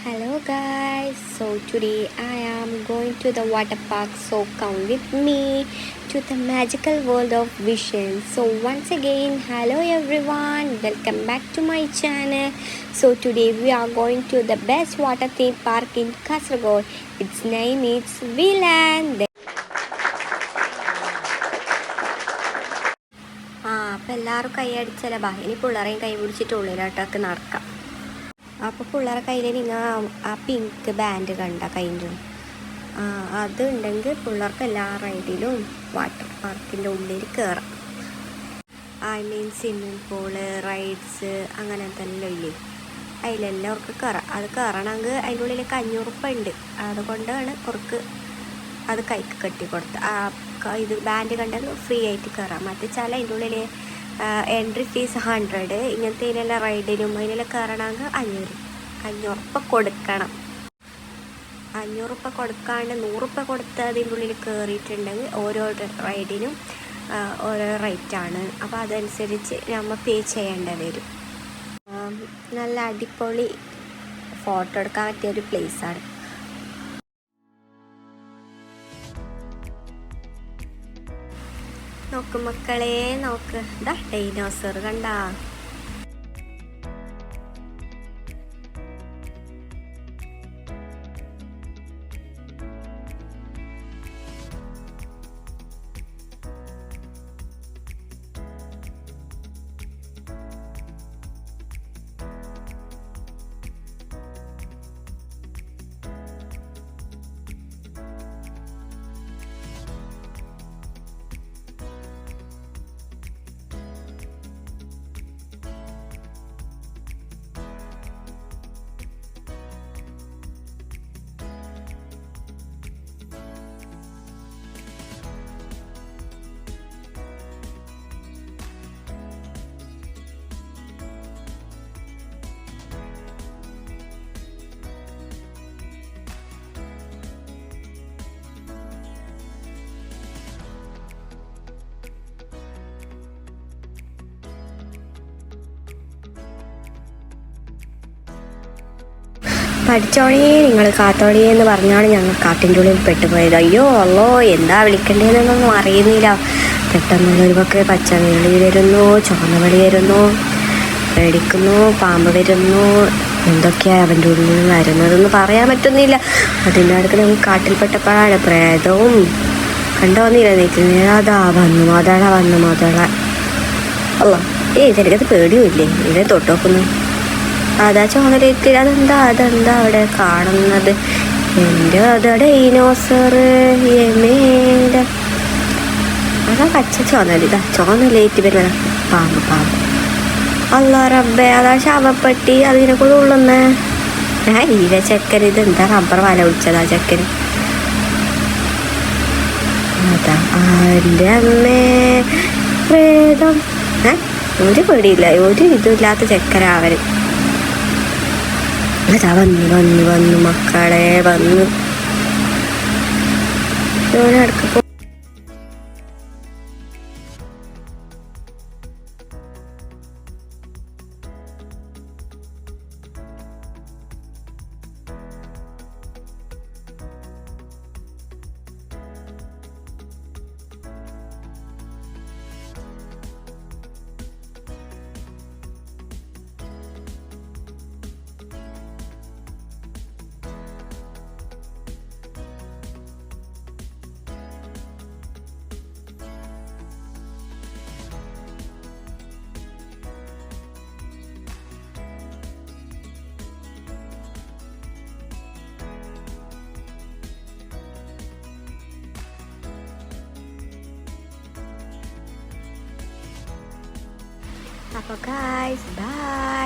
Hello guys, so today I am going to the water park, so come with me to the magical world of vision. So once again, hello everyone, welcome back to my channel. So today we are going to the best water theme park in Kasaragod. Its name is Wheeland. അപ്പോൾ എല്ലാവരും കൈയടിച്ചല്ല ബാ ഇനി പിള്ളേരെയും കൈ പിടിച്ചിട്ട് ഉള്ളിലോട്ടൊക്കെ നടക്കാം. അപ്പോൾ പിള്ളേരെ കയ്യിൽ നിങ്ങൾ ആ പിങ്ക് ബാൻഡ് കണ്ട കയ്യിൽ അതുണ്ടെങ്കിൽ പിള്ളേർക്ക് എല്ലാ റൈഡിലും വാട്ടർ പാർക്കിൻ്റെ ഉള്ളിൽ കയറാം. സ്വിമ്മിങ് പൂള് റൈഡ്സ് അങ്ങനത്തെ എല്ലാം ഇല്ലേ, അതിലെല്ലാവർക്കും കയറാം. അത് കയറണമെങ്കിൽ അതിൻ്റെ ഉള്ളിൽ 500 ഉറുപ്പ്യ ഉണ്ട്. അതുകൊണ്ടാണ് അവർക്ക് അത് കൈക്ക് കെട്ടി കൊടുത്ത് ഇത് ബാൻഡ് കണ്ടെങ്കിൽ ഫ്രീ ആയിട്ട് കയറാം. മറ്റേ ചില അതിൻ്റെ ഉള്ളിൽ എൻട്രി ഫീസ് 100. ഇങ്ങനത്തെ ഇതിനെല്ലാം റൈഡിനും അതിനെല്ലാം കയറണമെങ്കിൽ 500 ഉറുപ്പ്യ കൊടുക്കണം. 500 ഉറുപ്പ്യ കൊടുക്കാണ്ട് 100 ഉറുപ്പ്യ കൊടുത്ത് അതിൻ്റെ ഉള്ളിൽ കയറിയിട്ടുണ്ടെങ്കിൽ ഓരോ റൈഡിനും ഓരോ റേറ്റാണ്. അപ്പോൾ അതനുസരിച്ച് നമ്മൾ പേ ചെയ്യേണ്ടി വരും. നല്ല അടിപൊളി ഫോട്ടോ എടുക്കാൻ പറ്റിയൊരു പ്ലേസാണ്. നോക്ക് മക്കളെ നോക്ക്, ഇതാ ഡൈനോസർ കണ്ടാ. പഠിച്ചോളി നിങ്ങൾ കാത്തോളി എന്ന് പറഞ്ഞാണ് ഞങ്ങൾ കാട്ടിൻ്റെ ഉള്ളിൽ പെട്ടുപോയത്. അയ്യോ അല്ലോ എന്താ വിളിക്കേണ്ടതെന്നൊന്നും അറിയുന്നില്ല. പെട്ടെന്നുള്ളൊരു പക്കെ പച്ചവിളി വരുന്നു, ചുവന്നവിളി വരുന്നു, പേടിക്കുന്നു, പാമ്പ് വരുന്നു, എന്തൊക്കെയാണ് അവൻ്റെ ഉള്ളിൽ നിന്ന് വരുന്നതെന്ന് പറയാൻ പറ്റുന്നില്ല. അതിൻ്റെ അടുത്ത് ഞങ്ങൾ കാട്ടിൽപ്പെട്ടപ്പോഴാണ് പ്രേതവും കണ്ടോന്നില്ല നിൽക്കുന്നത്. അതാ വന്നു മുതള അല്ല എനിക്കത് പേടിയുമില്ലേ ഇതിനെ തൊട്ടുനോക്കുന്നു. അതാ ചോന്നലേറ്റിൽ അതെന്താ അവിടെ കാണുന്നത്? എൻ്റെ അതാ ഡൈനോസർ യമേൻ്റെ അതാ പച്ച ചോന്നലിതാ ചോന്നലേറ്റ് വരുന്ന പാമ്പ് അല്ലാ റബ്ബേ അതാ ശവപ്പെട്ടി അതിനെ കൂടെ ഉള്ളുന്നേ. ഇര ചെക്കൻ ഇതെന്താ റബ്ബർ വല പിടിച്ചതാ ചെക്കന്. അതാ എൻ്റെ അമ്മേ പ്രേതം. ഒരു പേടിയില്ല, ഒരു ഇതുമില്ലാത്ത ചെക്കനാവര്. അതാ വന്നു മക്കളെ വന്നു. അടുക്ക് അപ്പോൾ ഗൈസ് ബൈ.